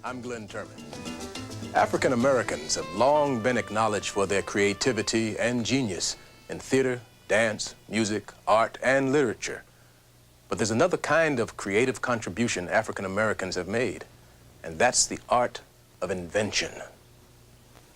I'm Glenn Turman. African Americans have long been acknowledged for their creativity and genius in theater, dance, music, art, and literature. But there's another kind of creative contribution African Americans have made, and that's the art of invention.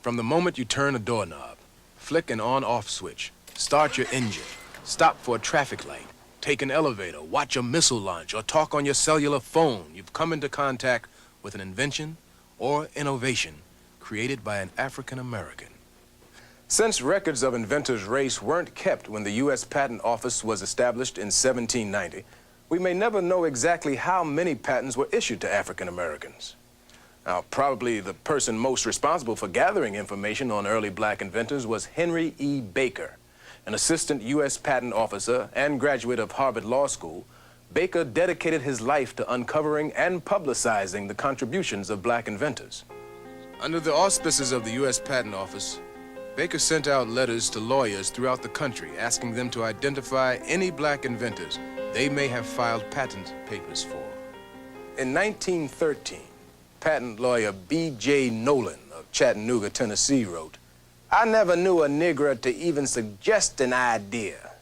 From the moment you turn a doorknob, flick an on-off switch, start your engine, stop for a traffic light, take an elevator, watch a missile launch, or talk on your cellular phone, you've come into contact with an invention or innovation created by an African American. Since records of inventors' race weren't kept when the U.S. Patent Office was established in 1790, we may never know exactly how many patents were issued to African Americans. Now, probably the person most responsible for gathering information on early black inventors was Henry E. Baker. An assistant U.S. patent officer and graduate of Harvard Law School, Baker dedicated his life to uncovering and publicizing the contributions of black inventors. Under the auspices of the U.S. Patent Office, Baker sent out letters to lawyers throughout the country asking them to identify any black inventors they may have filed patent papers for. In 1913, patent lawyer B.J. Nolan of Chattanooga, Tennessee wrote, "I never knew a Negro to even suggest an idea,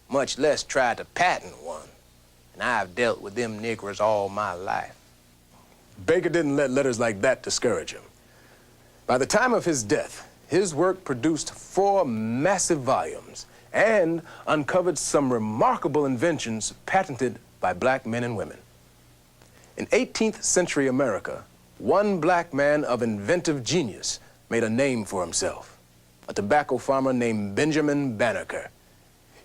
much less try to patent one. And I've dealt with them Negroes all my life." Baker didn't let letters like that discourage him. By the time of his death, his work produced 4 massive volumes and uncovered some remarkable inventions patented by black men and women. In 18th century America, one black man of inventive genius made a name for himself, a tobacco farmer named Benjamin Banneker.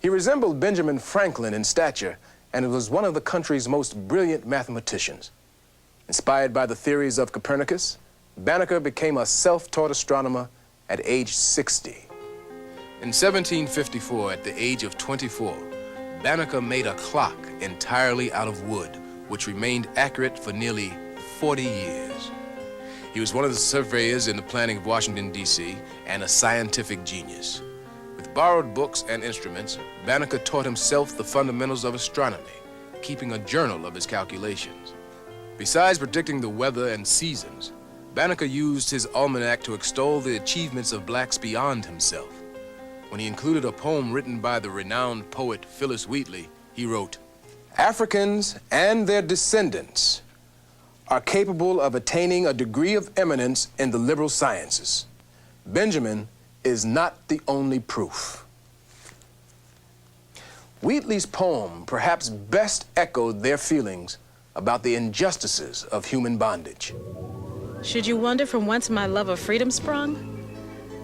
He resembled Benjamin Franklin in stature and was one of the country's most brilliant mathematicians. Inspired by the theories of Copernicus, Banneker became a self-taught astronomer at age 60. In 1754, at the age of 24, Banneker made a clock entirely out of wood, which remained accurate for nearly 40 years. He was one of the surveyors in the planning of Washington, D.C., and a scientific genius. With borrowed books and instruments, Banneker taught himself the fundamentals of astronomy, keeping a journal of his calculations. Besides predicting the weather and seasons, Banneker used his almanac to extol the achievements of blacks beyond himself. When he included a poem written by the renowned poet Phyllis Wheatley, he wrote, "Africans and their descendants are capable of attaining a degree of eminence in the liberal sciences. Benjamin is not the only proof." Wheatley's poem perhaps best echoed their feelings about the injustices of human bondage. Should you wonder from whence my love of freedom sprung?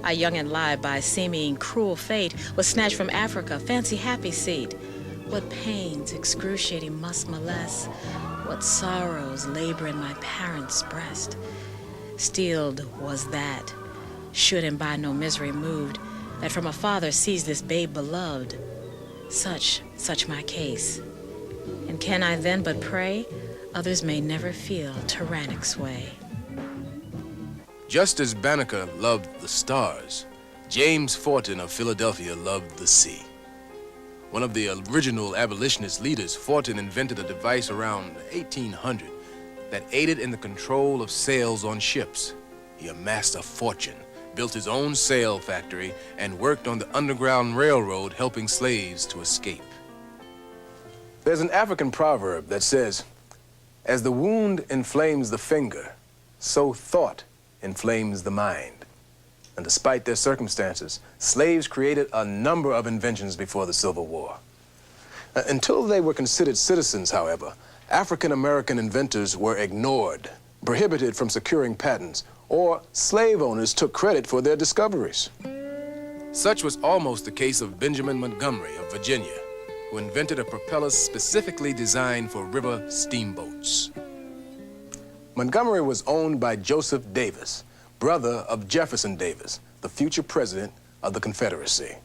I young and live by seeming cruel fate was snatched from Africa, fancy happy seat. What pains excruciating must molest, what sorrows labor in my parents' breast. Steeled was that, should and by no misery moved, that from a father sees this babe beloved. Such my case. And can I then but pray, others may never feel tyrannic sway. Just as Banneker loved the stars, James Forten of Philadelphia loved the sea. One of the original abolitionist leaders, Forten invented a device around 1800 that aided in the control of sails on ships. He amassed a fortune, built his own sail factory, and worked on the Underground Railroad helping slaves to escape. There's an African proverb that says, "As the wound inflames the finger, so thought inflames the mind." And despite their circumstances, slaves created a number of inventions before the Civil War. Until they were considered citizens, however, African-American inventors were ignored, prohibited from securing patents, or slave owners took credit for their discoveries. Such was almost the case of Benjamin Montgomery of Virginia, who invented a propeller specifically designed for river steamboats. Montgomery was owned by Joseph Davis, brother of Jefferson Davis, the future president of the Confederacy.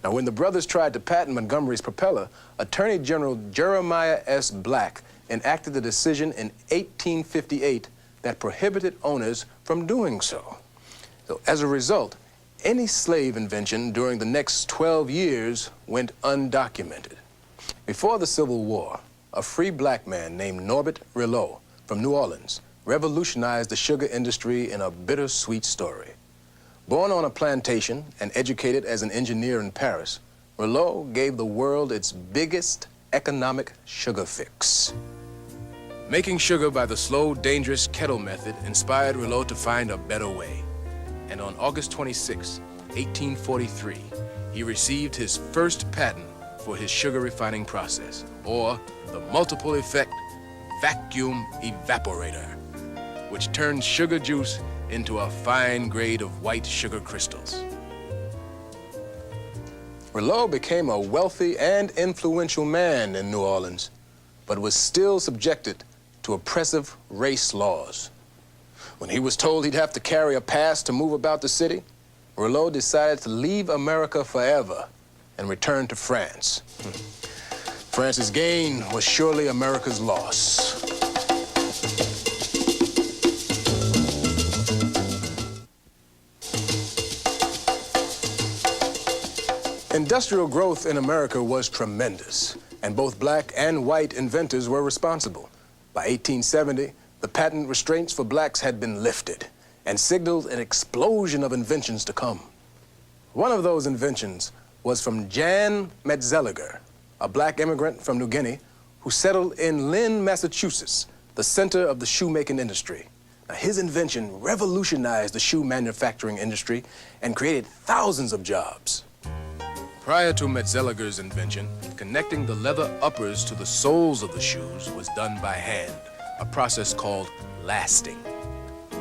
Now, when the brothers tried to patent Montgomery's propeller, Attorney General Jeremiah S. Black enacted a decision in 1858 that prohibited owners from doing so. As a result, any slave invention during the next 12 years went undocumented. Before the Civil War, a free black man named Norbert Rillo from New Orleans revolutionized the sugar industry in a bittersweet story. Born on a plantation and educated as an engineer in Paris, Rouleau gave the world its biggest economic sugar fix. Making sugar by the slow, dangerous kettle method inspired Rouleau to find a better way. And on August 26, 1843, he received his first patent for his sugar refining process, or the multiple effect vacuum evaporator, which turns sugar juice into a fine grade of white sugar crystals. Rouleau became a wealthy and influential man in New Orleans, but was still subjected to oppressive race laws. When he was told he'd have to carry a pass to move about the city, Rouleau decided to leave America forever and return to France. France's gain was surely America's loss. Industrial growth in America was tremendous, and both black and white inventors were responsible. By 1870, the patent restraints for blacks had been lifted and signaled an explosion of inventions to come. One of those inventions was from Jan Metzeliger, a black immigrant from New Guinea who settled in Lynn, Massachusetts, the center of the shoemaking industry. Now, his invention revolutionized the shoe manufacturing industry and created thousands of jobs. Prior to Metzeliger's invention, connecting the leather uppers to the soles of the shoes was done by hand, a process called lasting.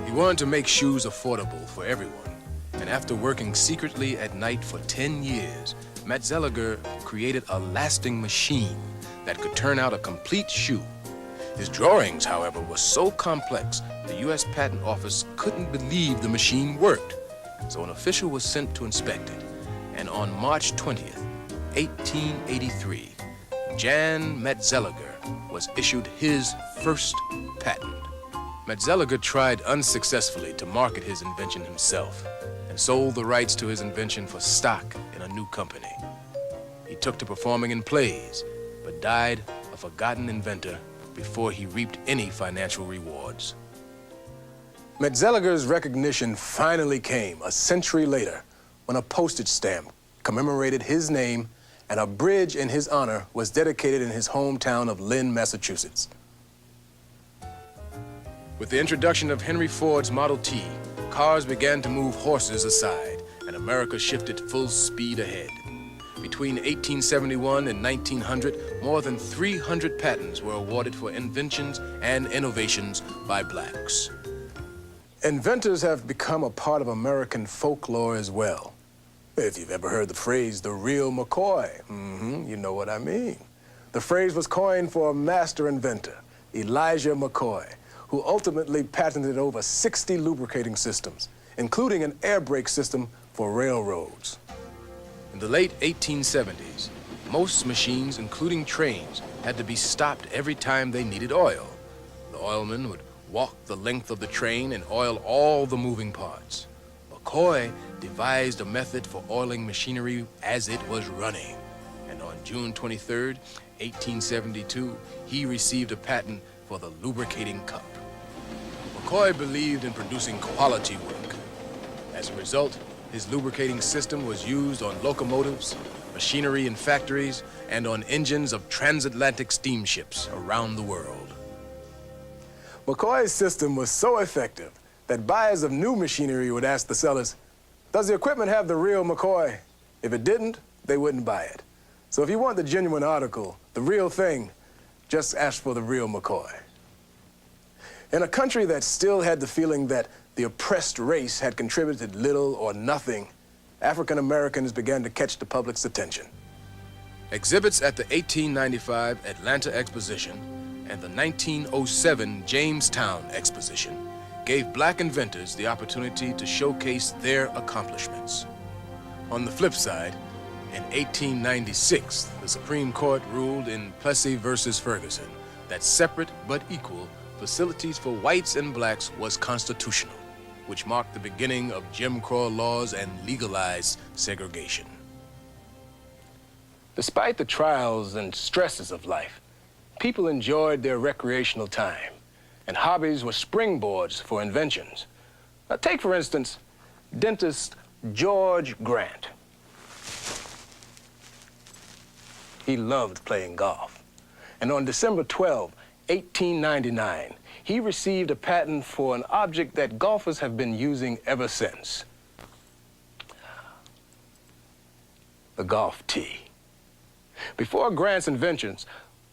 He wanted to make shoes affordable for everyone, and after working secretly at night for 10 years, Metzeliger created a lasting machine that could turn out a complete shoe. His drawings, however, were so complex, the U.S. Patent Office couldn't believe the machine worked, so an official was sent to inspect it. And on March 20th, 1883, Jan Metzeliger was issued his first patent. Metzeliger tried unsuccessfully to market his invention himself and sold the rights to his invention for stock in a new company. He took to performing in plays, but died a forgotten inventor before he reaped any financial rewards. Metzeliger's recognition finally came a century later when a postage stamp commemorated his name and a bridge in his honor was dedicated in his hometown of Lynn, Massachusetts. With the introduction of Henry Ford's Model T, cars began to move horses aside, and America shifted full speed ahead. Between 1871 and 1900, more than 300 patents were awarded for inventions and innovations by blacks. Inventors have become a part of American folklore as well. If you've ever heard the phrase, the real McCoy, you know what I mean. The phrase was coined for a master inventor, Elijah McCoy, who ultimately patented over 60 lubricating systems, including an air brake system for railroads. In the late 1870s, most machines, including trains, had to be stopped every time they needed oil. The oilman would walk the length of the train and oil all the moving parts. McCoy devised a method for oiling machinery as it was running. And on June 23rd, 1872, he received a patent for the lubricating cup. McCoy believed in producing quality work. As a result, his lubricating system was used on locomotives, machinery in factories, and on engines of transatlantic steamships around the world. McCoy's system was so effective that buyers of new machinery would ask the sellers, "Does the equipment have the real McCoy?" If it didn't, they wouldn't buy it. So if you want the genuine article, the real thing, just ask for the real McCoy. In a country that still had the feeling that the oppressed race had contributed little or nothing, African Americans began to catch the public's attention. Exhibits at the 1895 Atlanta Exposition and the 1907 Jamestown Exposition gave black inventors the opportunity to showcase their accomplishments. On the flip side, in 1896, the Supreme Court ruled in Plessy versus Ferguson that separate but equal facilities for whites and blacks was constitutional, which marked the beginning of Jim Crow laws and legalized segregation. Despite the trials and stresses of life, people enjoyed their recreational time and hobbies were springboards for inventions. Now, take, for instance, dentist George Grant. He loved playing golf. And on December 12, 1899, he received a patent for an object that golfers have been using ever since. The golf tee. Before Grant's inventions,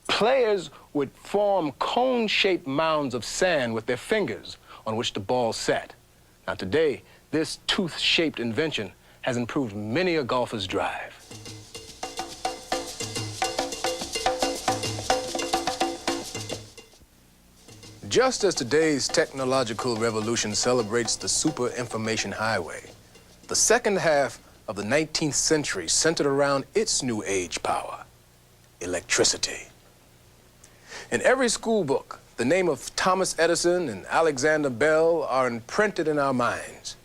players would form cone-shaped mounds of sand with their fingers on which the ball sat. Now today, this tooth-shaped invention has improved many a golfer's drive. Just as today's technological revolution celebrates the super information highway, the second half of the 19th century centered around its new age power, electricity. In every school book, the name of Thomas Edison and Alexander Bell are imprinted in our minds.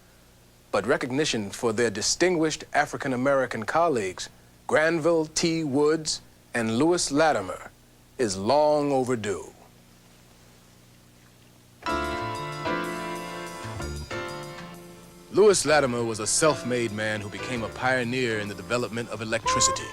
But recognition for their distinguished African-American colleagues, Granville T. Woods and Lewis Latimer, is long overdue. Lewis Latimer was a self-made man who became a pioneer in the development of electricity.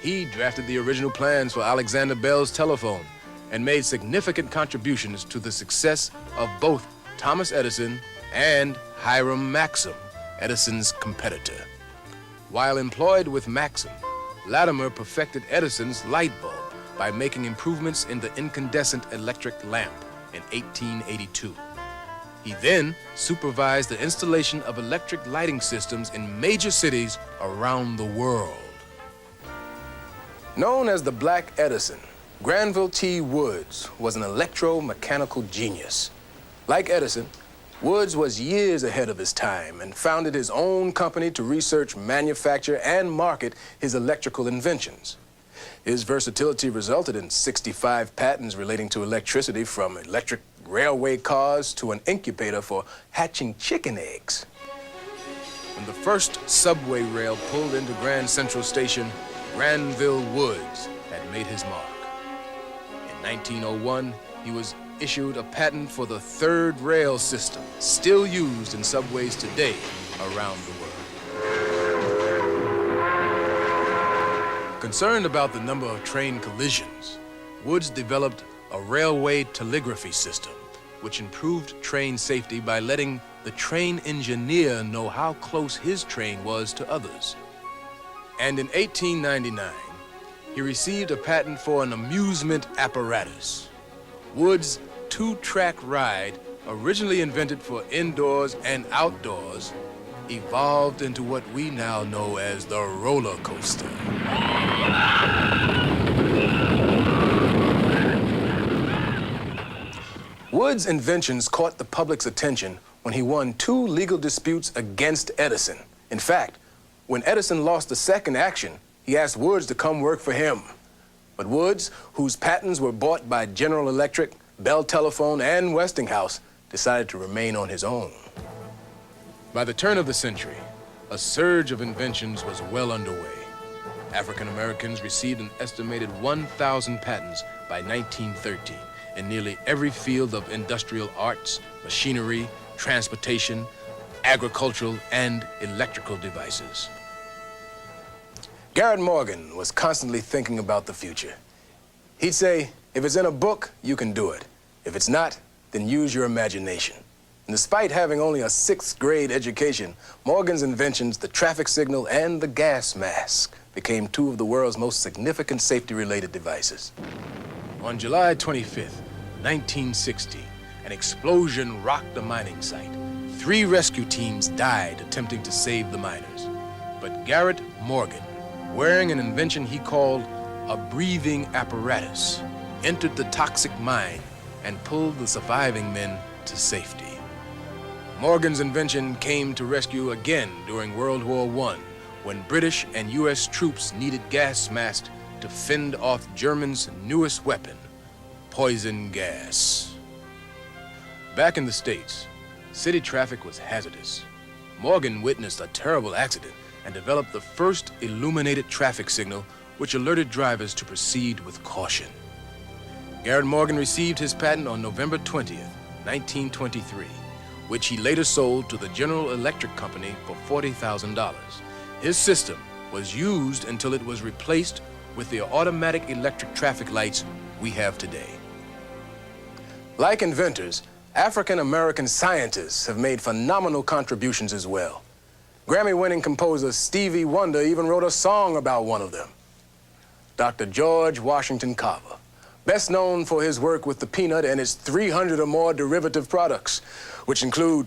He drafted the original plans for Alexander Bell's telephone and made significant contributions to the success of both Thomas Edison and Hiram Maxim, Edison's competitor. While employed with Maxim, Latimer perfected Edison's light bulb by making improvements in the incandescent electric lamp in 1882. He then supervised the installation of electric lighting systems in major cities around the world. Known as the Black Edison, Granville T. Woods was an electromechanical genius. Like Edison, Woods was years ahead of his time and founded his own company to research, manufacture, and market his electrical inventions. His versatility resulted in 65 patents relating to electricity, from electric railway cars to an incubator for hatching chicken eggs. When the first subway rail pulled into Grand Central Station, Granville Woods had made his mark. In 1901, he was issued a patent for the third rail system, still used in subways today around the world. Concerned about the number of train collisions, Woods developed a railway telegraphy system, which improved train safety by letting the train engineer know how close his train was to others. And in 1899, he received a patent for an amusement apparatus. Woods' two-track ride, originally invented for indoors and outdoors, evolved into what we now know as the roller coaster. Woods' inventions caught the public's attention when he won 2 legal disputes against Edison. In fact, when Edison lost the second action, he asked Woods to come work for him. But Woods, whose patents were bought by General Electric, Bell Telephone, and Westinghouse, decided to remain on his own. By the turn of the century, a surge of inventions was well underway. African Americans received an estimated 1,000 patents by 1913 in nearly every field of industrial arts, machinery, transportation, agricultural, and electrical devices. Garrett Morgan was constantly thinking about the future. He'd say, if it's in a book, you can do it. If it's not, then use your imagination. And despite having only a 6th grade education, Morgan's inventions, the traffic signal and the gas mask, became 2 of the world's most significant safety-related devices. On July 25th, 1960, an explosion rocked a mining site. 3 rescue teams died attempting to save the miners. But Garrett Morgan, wearing an invention he called a breathing apparatus, entered the toxic mine and pulled the surviving men to safety. Morgan's invention came to rescue again during World War I, when British and U.S. troops needed gas masks to fend off Germans' newest weapon, poison gas. Back in the States, city traffic was hazardous. Morgan witnessed a terrible accident and developed the first illuminated traffic signal, which alerted drivers to proceed with caution. Garrett Morgan received his patent on November 20th, 1923, which he later sold to the General Electric Company for $40,000. His system was used until it was replaced with the automatic electric traffic lights we have today. Like inventors, African-American scientists have made phenomenal contributions as well. Grammy-winning composer Stevie Wonder even wrote a song about one of them. Dr. George Washington Carver, best known for his work with the peanut and its 300 or more derivative products, which include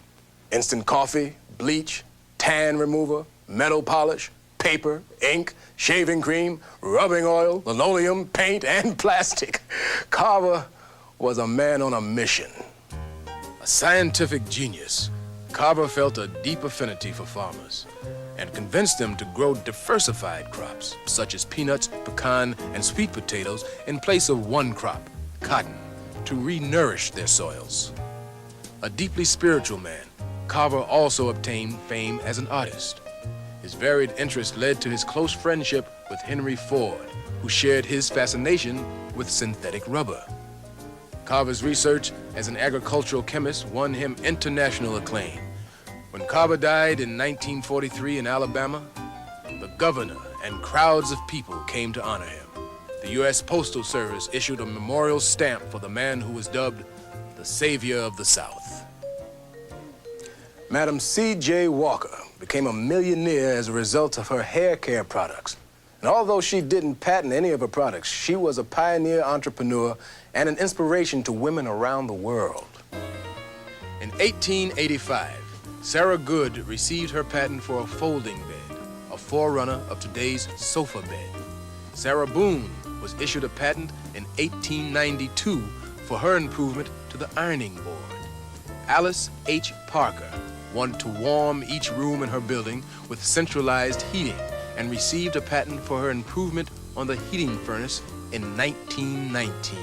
instant coffee, bleach, tan remover, metal polish, paper, ink, shaving cream, rubbing oil, linoleum, paint, and plastic. Carver was a man on a mission. A scientific genius, Carver felt a deep affinity for farmers and convinced them to grow diversified crops, such as peanuts, pecan, and sweet potatoes, in place of one crop, cotton, to re-nourish their soils. A deeply spiritual man, Carver also obtained fame as an artist. His varied interests led to his close friendship with Henry Ford, who shared his fascination with synthetic rubber. Carver's research as an agricultural chemist won him international acclaim. When Carver died in 1943 in Alabama, the governor and crowds of people came to honor him. The U.S. Postal Service issued a memorial stamp for the man who was dubbed the Savior of the South. Madam C.J. Walker became a millionaire as a result of her hair care products. And although she didn't patent any of her products, she was a pioneer entrepreneur and an inspiration to women around the world. In 1885, Sarah Good received her patent for a folding bed, a forerunner of today's sofa bed. Sarah Boone was issued a patent in 1892 for her improvement to the ironing board. Alice H. Parker wanted to warm each room in her building with centralized heating and received a patent for her improvement on the heating furnace in 1919.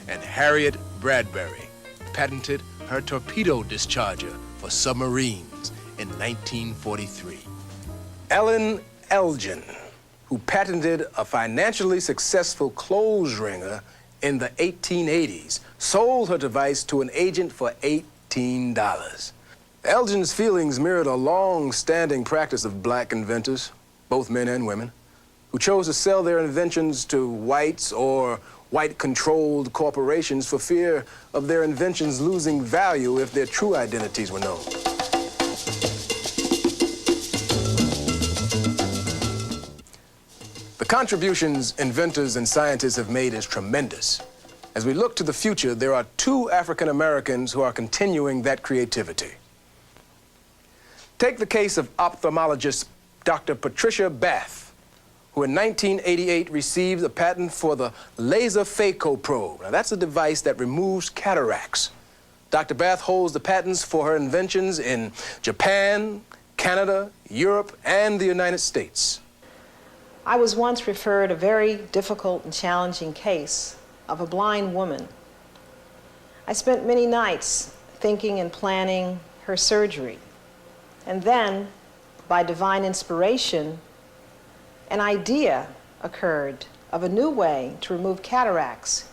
And Harriet Bradbury patented her torpedo discharger for submarines in 1943. Ellen Elgin, who patented a financially successful clothes wringer in the 1880s, sold her device to an agent for $18. Elgin's feelings mirrored a long-standing practice of black inventors, both men and women, who chose to sell their inventions to whites or white-controlled corporations for fear of their inventions losing value if their true identities were known. The contributions inventors and scientists have made is tremendous. As we look to the future, there are two African Americans who are continuing that creativity. Take the case of ophthalmologist Dr. Patricia Bath, who in 1988 received a patent for the laser phaco probe. Now, that's a device that removes cataracts. Dr. Bath holds the patents for her inventions in Japan, Canada, Europe, and the United States. I was once referred a very difficult and challenging case of a blind woman. I spent many nights thinking and planning her surgery. And then, by divine inspiration, an idea occurred of a new way to remove cataracts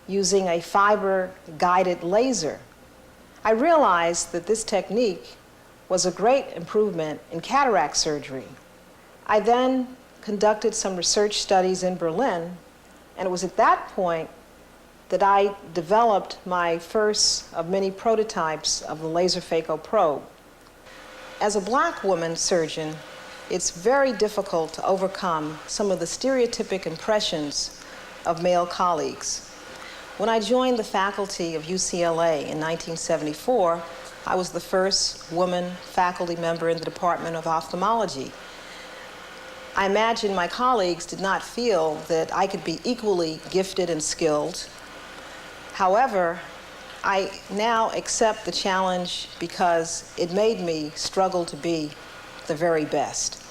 using a fiber-guided laser. I realized that this technique was a great improvement in cataract surgery. I then conducted some research studies in Berlin, and it was at that point that I developed my first of many prototypes of the laser phaco probe. As a black woman surgeon, it's very difficult to overcome some of the stereotypic impressions of male colleagues. When I joined the faculty of UCLA in 1974, I was the first woman faculty member in the Department of Ophthalmology. I imagine my colleagues did not feel that I could be equally gifted and skilled. However, I now accept the challenge because it made me struggle to be the very best.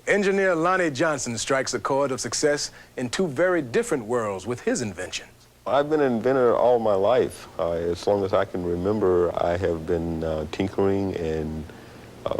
Engineer Lonnie Johnson strikes a chord of success in two very different worlds with his invention. I've been an inventor all my life. As long as I can remember, I have been tinkering and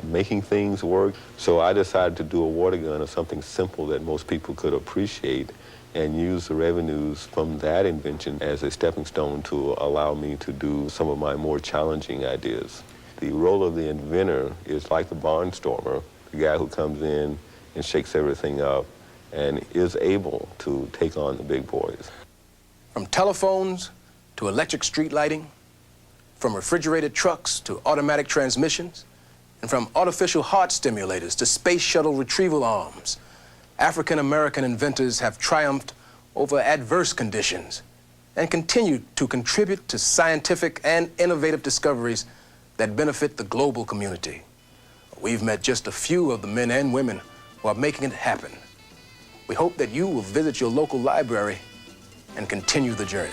making things work. So I decided to do a water gun or something simple that most people could appreciate. and use the revenues from that invention as a stepping stone to allow me to do some of my more challenging ideas. The role of the inventor is like the barnstormer, the guy who comes in and shakes everything up and is able to take on the big boys. From telephones to electric street lighting, from refrigerated trucks to automatic transmissions, and from artificial heart stimulators to space shuttle retrieval arms, African-American inventors have triumphed over adverse conditions and continue to contribute to scientific and innovative discoveries that benefit the global community. We've met just a few of the men and women who are making it happen. We hope that you will visit your local library and continue the journey.